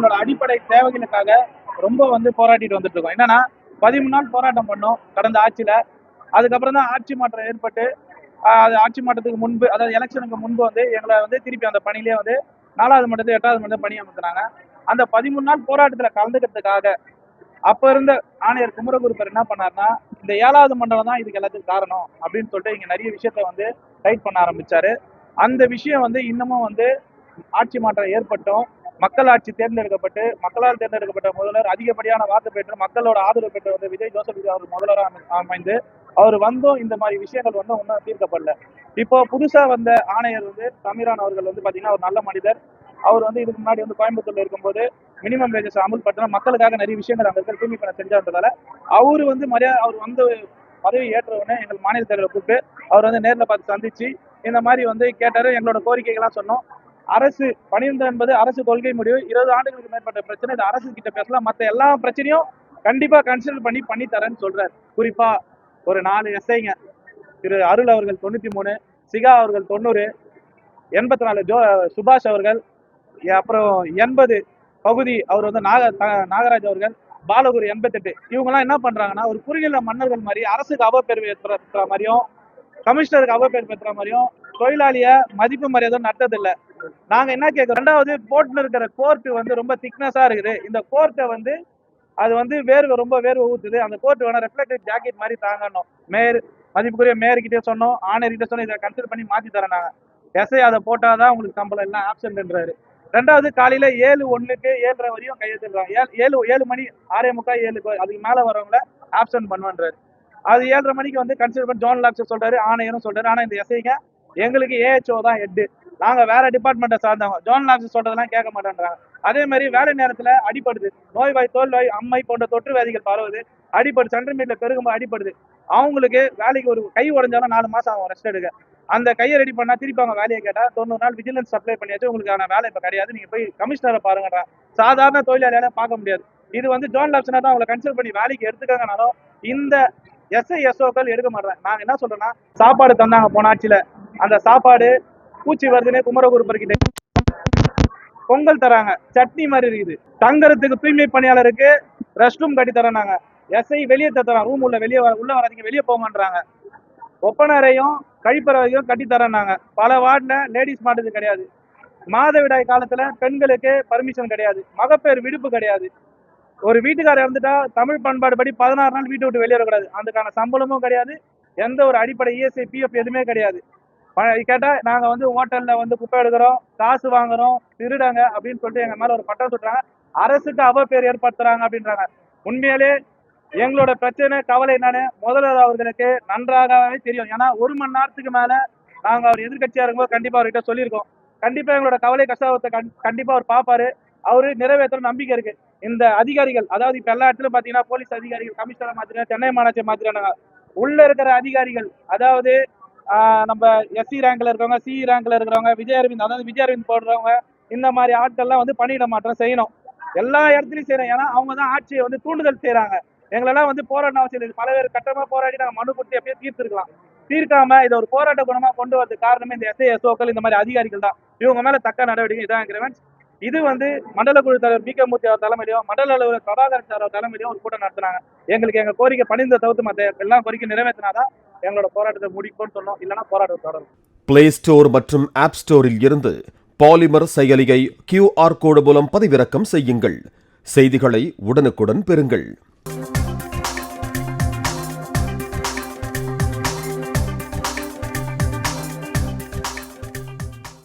எங்களோட அடிப்படை தேவைகளுக்காக ரொம்ப போராடிட்டு வந்துட்டு இருக்கோம். என்னன்னா 13 நாள் போராட்டம் பண்ணோம் கடந்த ஆட்சியில. அதுக்கப்புறம் தான் ஆட்சி மாற்றம் ஏற்பட்டு அது ஆட்சி மாற்றத்துக்கு முன்பு, அதாவது எலெக்ஷனுக்கு முன்பு எங்களை திருப்பி அந்த பணியிலே 4வது மண்டலத்தில் 8வது மண்டலம் பணி அமர்த்தினாங்க. அந்த 13 நாள் போராட்டத்துல கலந்துக்கிறதுக்காக அப்ப இருந்த ஆணையர் குமரகுருபர் என்ன பண்ணாருன்னா, இந்த 7வது மண்டலம் தான் இதுக்கு எல்லாத்துக்கும் காரணம் அப்படின்னு சொல்லிட்டு இங்க நிறைய விஷயத்த டைட் பண்ண ஆரம்பிச்சாரு. அந்த விஷயம் இன்னமும் ஆட்சி மாற்றம் ஏற்பட்டோம், மக்களாட்சி தேர்ந்தெடுக்கப்பட்டு மக்களால் தேர்ந்தெடுக்கப்பட்ட முதல்வர் அதிகப்படியான வாக்கு பெற்று மக்களோட ஆதரவு பெற்ற விஜய் ஜோசப் அவர் முதல்வராக அமைந்து அவர் இந்த மாதிரி விஷயங்கள் ஒன்றும் தீர்க்கப்படல. இப்போ புதுசா வந்த ஆணையர் சமீரான் அவர்கள் பாத்தீங்கன்னா ஒரு நல்ல மனிதர். அவர் இதுக்கு முன்னாடி கோயம்புத்தூர்ல இருக்கும்போது மினிமம் வேஜஸ் அமல்படுத்தின மக்களுக்காக நிறைய விஷயங்கள் அங்க இருக்கிற தூய்மை பண்ண செஞ்சான்றதால அவரு அவர் பதவி ஏற்ற உடனே எங்கள் மாநில தலைவரை கூப்பிட்டு அவர் நேரில் பார்த்து சந்திச்சு இந்த மாதிரி கேட்டாரு. எங்களோட கோரிக்கைகள்லாம் சொன்னோம். அரசு 12 என்பது அரசு கொள்கை முடிவு. 20 ஆண்டுகளுக்கு மேற்பட்ட பிரச்சனை, இது அரசு கிட்ட பேசலாம், மற்ற எல்லா பிரச்சனையும் கண்டிப்பா கன்சிடர் பண்ணி தரேன்னு சொல்றாரு. குறிப்பா ஒரு 4 எஸ்ஐங்க, திரு அருள் அவர்கள் 93, சிகா அவர்கள் 90, 84 சுபாஷ் அவர்கள், அப்புறம் 80 பகுதி அவர் நாகராஜ் அவர்கள், பாலகுரு 88. இவங்கெல்லாம் என்ன பண்றாங்கன்னா ஒரு குறுகில மன்னர்கள் மாதிரி அரசுக்கு அவப்பேர் ஏற்படுத்துற மாதிரியும் கமிஷனருக்கு அவப்பேர் பெற்ற மாதிரியும் தொழிலாளிய மதிப்பு மரியாதை நடத்ததில்லை. நாங்க என்ன கேட்கிறோம், 2வது போர்ட்ல இருக்கிற கோர்ட் ரொம்ப திக்னஸா இருக்குது. இந்த கோர்ட்டை அது ரொம்ப வேர்வை ஊத்துது. அந்த கோர்ட் வேணா ரெஃப்ளெக்டிவ் ஜாக்கெட் மாதிரி தாங்கணும். மேயர் மதிப்புக்குரிய மேயர்கிட்டே சொன்னோம், ஆணையர்கிட்ட சொன்னோம், இதை கன்சிடர் பண்ணி மாத்தி தரேன். நாங்க எஸ்ஐ அதை போட்டாதான் உங்களுக்கு சம்பளம், எல்லாம் ஆப்சன்ட்ன்றாரு. 2வது காலையில 7:01க்கு 7:30 வரையும் கையெழுத்துறாங்க. 7 மணி 6:45 7 அதுக்கு மேல வரவங்கள ஆப்சன்ட் பண்ணுவான்றாரு. அது 7:30 மணிக்கு கன்சிடர் பண்ணி ஜோனல் ஆஃபீஸர் சொல்றாரு, ஆணையரும் சொல்றாரு. ஆனா இந்த எஸ்ஐங்க எங்களுக்கு ஏஹெச்ஓ தான் ஹெட், நாங்க வேற டிபார்ட்மெண்ட்டை சார்ந்தவங்க, ஜோனல் ஆஃபீஸர் சொல்றதெல்லாம் கேட்க மாட்டேன்றாங்க. அதே மாதிரி வேலை நேரத்துல அடிப்படுது, நோய்வாய் தோல்வாய் அம்மை போன்ற தொற்று வியாதிகள் பரவுது, அடிப்படு சென்ட்ரல் மீட்ல பெருகும்போது அடிப்படுது. அவங்களுக்கு வேலைக்கு ஒரு கை உடைஞ்சாலும் 4 மாசம் ஆகும் ரெஸ்ட் எடுக்க. அந்த கையை ரெடி பண்ணா திருப்பி அவங்க வேலையை கேட்டா 90 நாள் விஜிலன்ஸ் அப்ளை பண்ணியாச்சு, உங்களுக்கான வேலை இப்ப கிடையாது, நீங்க போய் கமிஷனரை பாருங்கன்றாங்க. சாதாரண தொழிலாளியால பார்க்க முடியாது. இது ஜோனல் ஆஃபீஸர் தான் அவங்களை கன்சிடர் பண்ணி வேலைக்கு எடுத்துக்காங்கனாலும் இந்த எஸ்ஐஎஸ்ஓக்கள் எடுக்க மாட்டாங்க. நாங்க என்ன சொல்றோம்னா, சாப்பாடு தந்தாங்க போன ஆட்சியில, அந்த சாப்பாடு பூச்சி வருதுன்னு குமரகுருபர் கிட்ட பொங்கல் தராங்க, சட்னி மாதிரி இருக்குது. தங்கறதுக்கு தூய்மை பணியாளருக்கு ரெஸ்ட் ரூம் கட்டி தராங்க. எஸ்ஐ வெளியே தராங்க, ரூம் உள்ள வராதிங்க, வெளியே போங்கன்றாங்க. ஒப்பனரையும் கழிப்பறையும் கட்டி தராங்க. பல வார்டுல லேடிஸ் மாட்டுறது கிடையாது. மாதவிடாய் காலத்துல பெண்களுக்கு பர்மிஷன் கிடையாது. மகப்பேறு விடுப்பு கிடையாது. ஒரு வீட்டுக்காரர் இருந்துட்டா தமிழ் பண்பாடு படி 16 நாள் வீட்டை விட்டு வெளியே வரக்கூடாது. அதுக்கான சம்பளமும் கிடையாது. எந்த ஒரு அடிப்படை இஎஸ்ஐ பிஎஃப் எதுவுமே கிடையாது. கேட்டா நாங்க ஹோட்டல்ல குப்பை எடுக்கிறோம், காசு வாங்குறோம், திருடாங்க அப்படின்னு சொல்லிட்டு எங்க மேல ஒரு பட்டம் சுட்டுறாங்க. அரசுக்கு அவப்பேர் ஏற்படுத்துறாங்க அப்படின்றாங்க. உண்மையிலே எங்களோட பிரச்சனை கவலை என்னன்னு முதல்வர் அவர்களுக்கு நன்றாகவே தெரியும். ஏன்னா 1 மணி நேரத்துக்கு மேல நாங்க அவர் எதிர்கட்சியா இருக்கும்போது கண்டிப்பா அவர்கிட்ட சொல்லியிருக்கோம். கண்டிப்பா எங்களோட கவலை கஷ்டத்தை கண்டிப்பா அவர் பாப்பாரு, அவரு நிறைவேற்ற நம்பிக்கை இருக்கு. இந்த அதிகாரிகள், அதாவது இப்ப எல்லா இடத்துலயும் பாத்தீங்கன்னா போலீஸ் அதிகாரிகள் கமிஷனர் மாத்திரம், சென்னை மாநகராட்சி மாத்திரம், உள்ள இருக்கிற அதிகாரிகள், அதாவது நம்ம எஸ்சி ரேங்க்ல இருக்கிறவங்க, சிஇ ரேங்க்ல இருக்கிறவங்க, விஜய் அரவிந்த் போடுறவங்க, இந்த மாதிரி ஆட்கள்லாம் பணியிட மாற்றம் செய்யணும். எல்லா இடத்துலயும் செய்யறோம். ஏன்னா அவங்க தான் ஆட்சியை தூண்டுதல் செய்யறாங்க. எங்களெல்லாம் போராட்டம் அவசியம் இல்லை. பல்வேறு கட்டமா போராடி நாங்க மனு கொடுத்து எப்பயே தீர்த்திருக்கலாம். தீர்க்காம இதை ஒரு போராட்ட குணமா கொண்டு வரது காரணமே இந்த எஸ்ஐஎஸ்ஓக்கள், இந்த மாதிரி அதிகாரிகள் தான். இவங்க மேல தக்க நடவடிக்கை இதான் இருக்கிறவன். இது மண்டல குழு தலைவர் பி கே மூர்த்தி அவர் தலைமையிலும், மண்டல அலுவலர் பிரபாகர் சார் அவர் தலைமையிலும் ஒரு கூட்டம் நடத்தினாங்க. எங்களுக்கு எங்க கோரிக்கை பணிந்த தவிர்த்து மற்ற எல்லா கோரிக்கை நிறைவேற்றினாதான் எங்களோட போராட்டத்தை முடிக்கும்னு சொன்னோம். இல்லைன்னா போராட்டம் தொடரும். பிளே ஸ்டோர் மற்றும் ஆப் ஸ்டோரில் இருந்து பாலிமர் செயலியை QR கோடு மூலம் பதிவிறக்கம் செய்யுங்கள். செய்திகளை உடனுக்குடன் பெறுங்கள்.